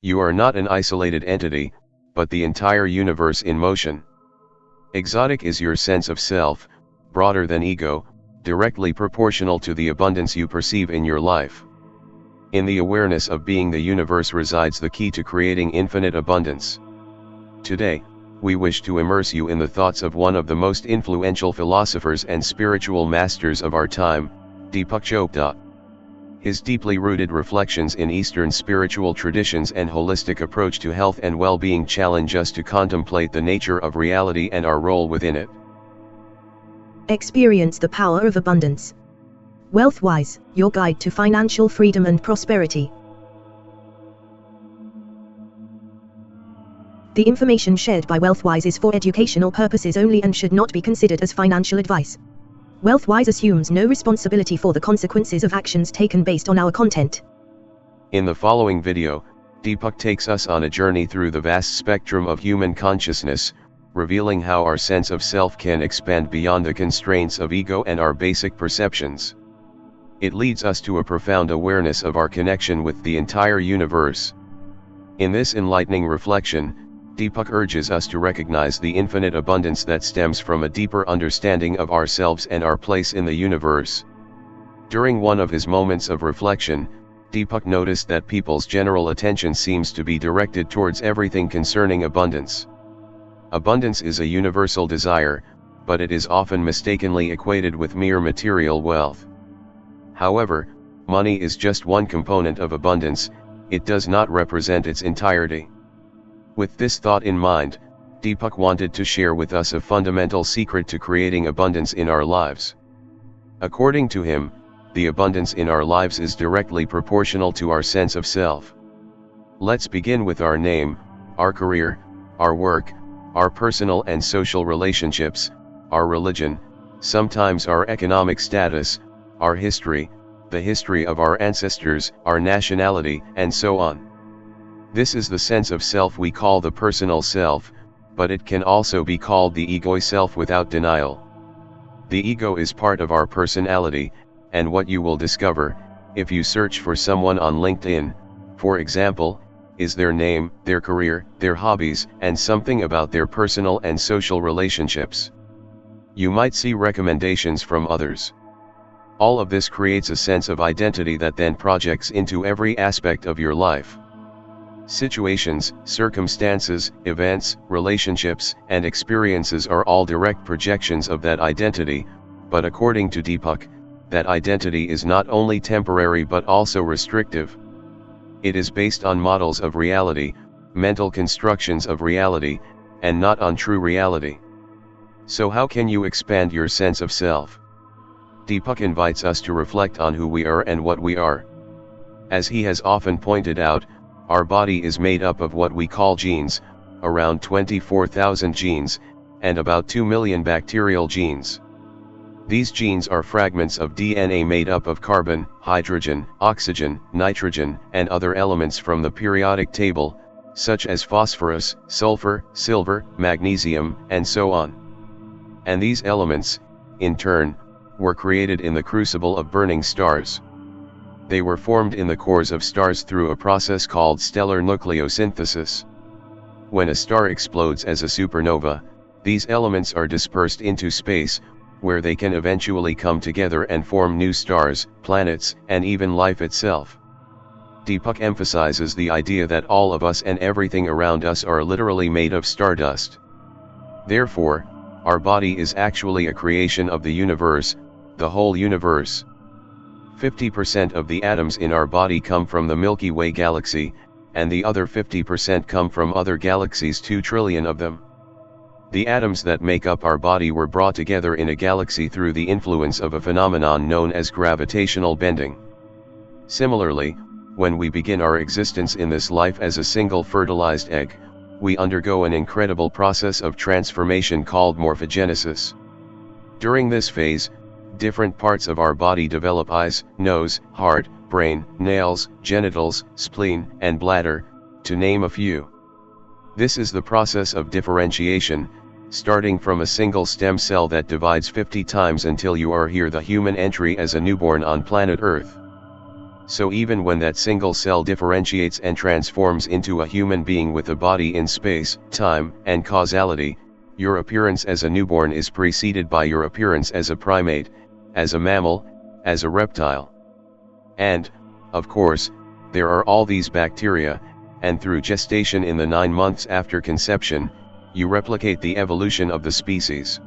You are not an isolated entity, but the entire universe in motion. Exotic is your sense of self, broader than ego, directly proportional to the abundance you perceive in your life. In the awareness of being the universe resides the key to creating infinite abundance. Today, we wish to immerse you in the thoughts of one of the most influential philosophers and spiritual masters of our time, Deepak Chopra. His deeply rooted reflections in Eastern spiritual traditions and holistic approach to health and well-being challenge us to contemplate the nature of reality and our role within it. Experience the power of abundance. Wealthwise, your guide to financial freedom and prosperity. The information shared by Wealthwise is for educational purposes only and should not be considered as financial advice. Wealthwise assumes no responsibility for the consequences of actions taken based on our content. In the following video, Deepak takes us on a journey through the vast spectrum of human consciousness, revealing how our sense of self can expand beyond the constraints of ego and our basic perceptions. It leads us to a profound awareness of our connection with the entire universe. In this enlightening reflection, Deepak urges us to recognize the infinite abundance that stems from a deeper understanding of ourselves and our place in the universe. During one of his moments of reflection, Deepak noticed that people's general attention seems to be directed towards everything concerning abundance. Abundance is a universal desire, but it is often mistakenly equated with mere material wealth. However, money is just one component of abundance, it does not represent its entirety. With this thought in mind, Deepak wanted to share with us a fundamental secret to creating abundance in our lives. According to him, the abundance in our lives is directly proportional to our sense of self. Let's begin with our name, our career, our work, our personal and social relationships, our religion, sometimes our economic status, our history, the history of our ancestors, our nationality, and so on. This is the sense of self we call the personal self, but it can also be called the ego self without denial. The ego is part of our personality, and what you will discover, if you search for someone on LinkedIn, for example, is their name, their career, their hobbies, and something about their personal and social relationships. You might see recommendations from others. All of this creates a sense of identity that then projects into every aspect of your life. Situations, circumstances, events, relationships, and experiences are all direct projections of that identity, but according to Deepak, that identity is not only temporary but also restrictive. It is based on models of reality, mental constructions of reality, and not on true reality. So how can you expand your sense of self? Deepak invites us to reflect on who we are and what we are. As he has often pointed out, our body is made up of what we call genes, around 24,000 genes, and about 2 million bacterial genes. These genes are fragments of DNA made up of carbon, hydrogen, oxygen, nitrogen, and other elements from the periodic table, such as phosphorus, sulfur, silver, magnesium, and so on. And these elements, in turn, were created in the crucible of burning stars. They were formed in the cores of stars through a process called stellar nucleosynthesis. When a star explodes as a supernova, these elements are dispersed into space, where they can eventually come together and form new stars, planets, and even life itself. Deepak emphasizes the idea that all of us and everything around us are literally made of stardust. Therefore, our body is actually a creation of the universe, the whole universe. 50% of the atoms in our body come from the Milky Way galaxy, and the other 50% come from other galaxies, 2 trillion of them. The atoms that make up our body were brought together in a galaxy through the influence of a phenomenon known as gravitational bending. Similarly, when we begin our existence in this life as a single fertilized egg, we undergo an incredible process of transformation called morphogenesis. During this phase, different parts of our body develop: eyes, nose, heart, brain, nails, genitals, spleen, and bladder, to name a few. This is the process of differentiation, starting from a single stem cell that divides 50 times until you are here, the human entry as a newborn on planet Earth. So even when that single cell differentiates and transforms into a human being with a body in space, time, and causality, your appearance as a newborn is preceded by your appearance as a primate, as a mammal, as a reptile. And, of course, there are all these bacteria, and through gestation in the 9 months after conception, you replicate the evolution of the species.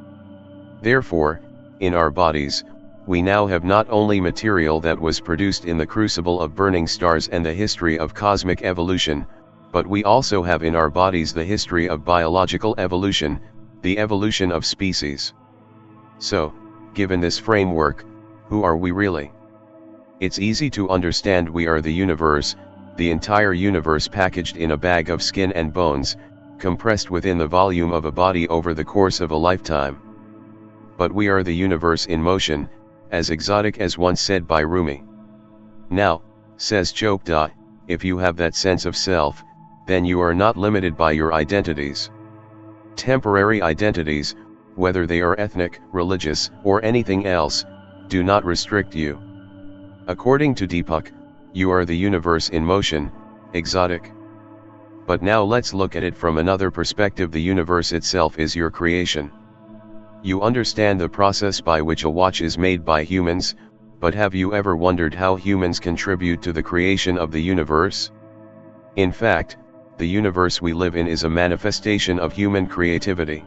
Therefore, in our bodies, we now have not only material that was produced in the crucible of burning stars and the history of cosmic evolution, but we also have in our bodies the history of biological evolution, the evolution of species. So, given this framework, who are we really? It's easy to understand we are the universe, the entire universe packaged in a bag of skin and bones, compressed within the volume of a body over the course of a lifetime. But we are the universe in motion, as exotic as once said by Rumi. Now, says Chopra, if you have that sense of self, then you are not limited by your identities. Temporary identities, whether they are ethnic, religious, or anything else, do not restrict you. According to Deepak, you are the universe in motion, exotic. But now let's look at it from another perspective. The universe itself is your creation. You understand the process by which a watch is made by humans, but have you ever wondered how humans contribute to the creation of the universe? In fact, the universe we live in is a manifestation of human creativity.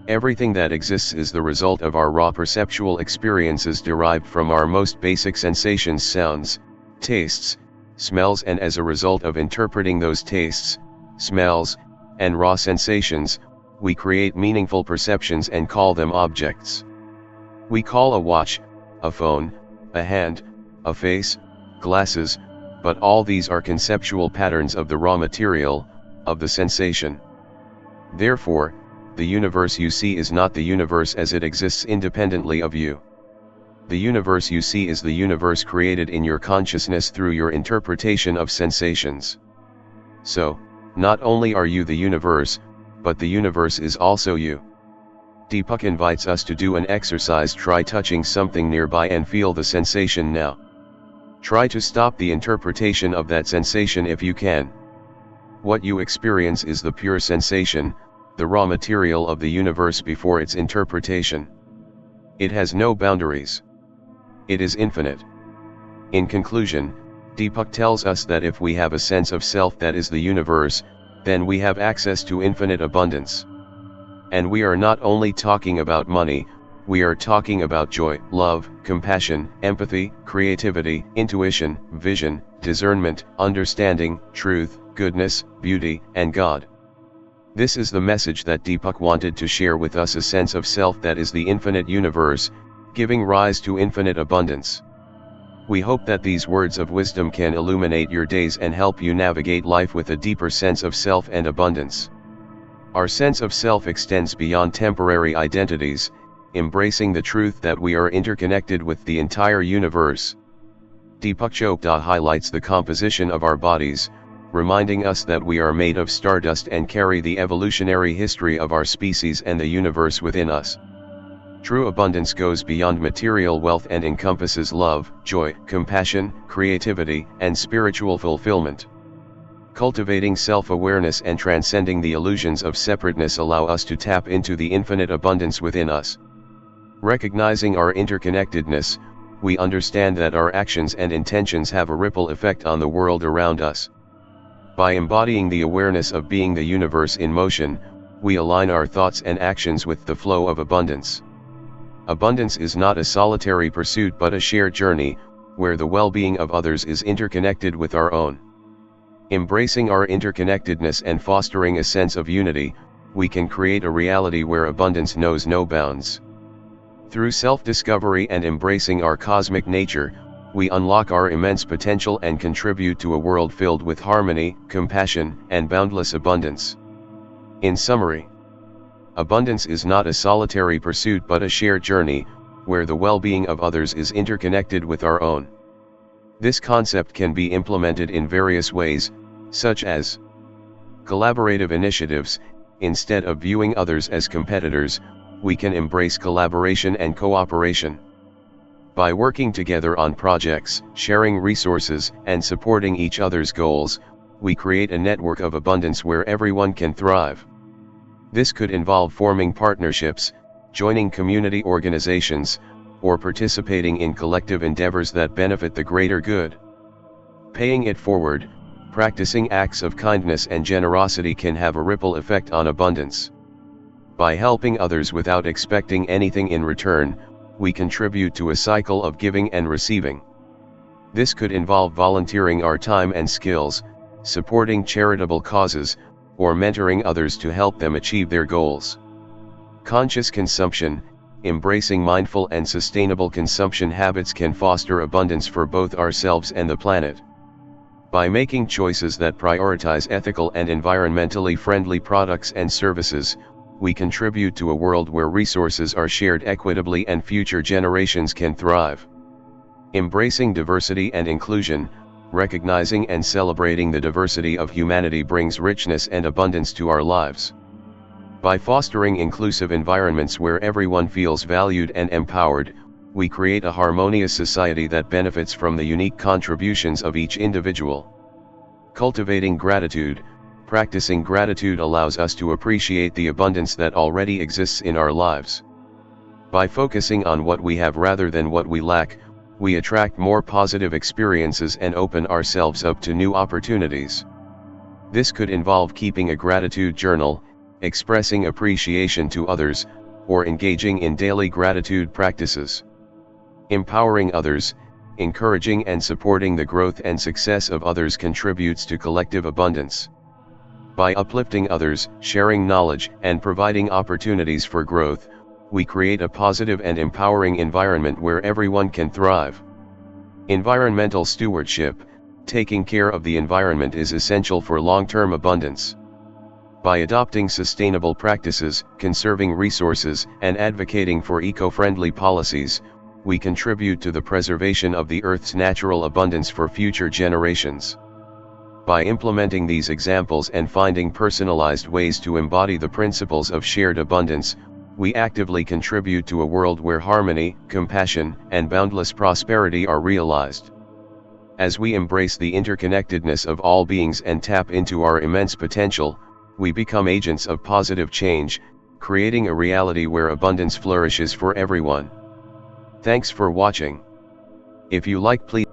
Everything that exists is the result of our raw perceptual experiences derived from our most basic sensations, sounds, tastes, smells, and as a result of interpreting those tastes, smells, and raw sensations, we create meaningful perceptions and call them objects. We call a watch, a phone, a hand, a face, glasses, but all these are conceptual patterns of the raw material, of the sensation. Therefore, the universe you see is not the universe as it exists independently of you. The universe you see is the universe created in your consciousness through your interpretation of sensations. So, not only are you the universe, but the universe is also you. Deepak invites us to do an exercise. Try touching something nearby and feel the sensation now. Try to stop the interpretation of that sensation if you can. What you experience is the pure sensation, the raw material of the universe before its interpretation. It has no boundaries. It is infinite. In conclusion, Deepak tells us that if we have a sense of self that is the universe, then we have access to infinite abundance. And we are not only talking about money, we are talking about joy, love, compassion, empathy, creativity, intuition, vision, discernment, understanding, truth, goodness, beauty, and God. This is the message that Deepak wanted to share with us, a sense of self that is the infinite universe, giving rise to infinite abundance. We hope that these words of wisdom can illuminate your days and help you navigate life with a deeper sense of self and abundance. Our sense of self extends beyond temporary identities, embracing the truth that we are interconnected with the entire universe. Deepak Chopra highlights the composition of our bodies, reminding us that we are made of stardust and carry the evolutionary history of our species and the universe within us. True abundance goes beyond material wealth and encompasses love, joy, compassion, creativity, and spiritual fulfillment. Cultivating self-awareness and transcending the illusions of separateness allow us to tap into the infinite abundance within us. Recognizing our interconnectedness, we understand that our actions and intentions have a ripple effect on the world around us. By embodying the awareness of being the universe in motion, we align our thoughts and actions with the flow of abundance. Abundance is not a solitary pursuit but a shared journey, where the well-being of others is interconnected with our own. Embracing our interconnectedness and fostering a sense of unity, we can create a reality where abundance knows no bounds. Through self-discovery and embracing our cosmic nature, we unlock our immense potential and contribute to a world filled with harmony, compassion, and boundless abundance. In summary, abundance is not a solitary pursuit but a shared journey, where the well-being of others is interconnected with our own. This concept can be implemented in various ways, such as collaborative initiatives. Instead of viewing others as competitors, we can embrace collaboration and cooperation. By working together on projects, sharing resources, and supporting each other's goals, we create a network of abundance where everyone can thrive. This could involve forming partnerships, joining community organizations, or participating in collective endeavors that benefit the greater good. Paying it forward, practicing acts of kindness and generosity can have a ripple effect on abundance. By helping others without expecting anything in return, we contribute to a cycle of giving and receiving. This could involve volunteering our time and skills, supporting charitable causes, or mentoring others to help them achieve their goals. Conscious consumption, embracing mindful and sustainable consumption habits can foster abundance for both ourselves and the planet. By making choices that prioritize ethical and environmentally friendly products and services, we contribute to a world where resources are shared equitably and future generations can thrive. Embracing diversity and inclusion, recognizing and celebrating the diversity of humanity brings richness and abundance to our lives. By fostering inclusive environments where everyone feels valued and empowered, we create a harmonious society that benefits from the unique contributions of each individual. Cultivating gratitude. Practicing gratitude allows us to appreciate the abundance that already exists in our lives. By focusing on what we have rather than what we lack, we attract more positive experiences and open ourselves up to new opportunities. This could involve keeping a gratitude journal, expressing appreciation to others, or engaging in daily gratitude practices. Empowering others, encouraging and supporting the growth and success of others contributes to collective abundance. By uplifting others, sharing knowledge, and providing opportunities for growth, we create a positive and empowering environment where everyone can thrive. Environmental stewardship. Taking care of the environment is essential for long-term abundance. By adopting sustainable practices, conserving resources, and advocating for eco-friendly policies, we contribute to the preservation of the Earth's natural abundance for future generations. By implementing these examples and finding personalized ways to embody the principles of shared abundance, we actively contribute to a world where harmony, compassion, and boundless prosperity are realized. As we embrace the interconnectedness of all beings and tap into our immense potential, we become agents of positive change, creating a reality where abundance flourishes for everyone. Thanks for watching. If you like, please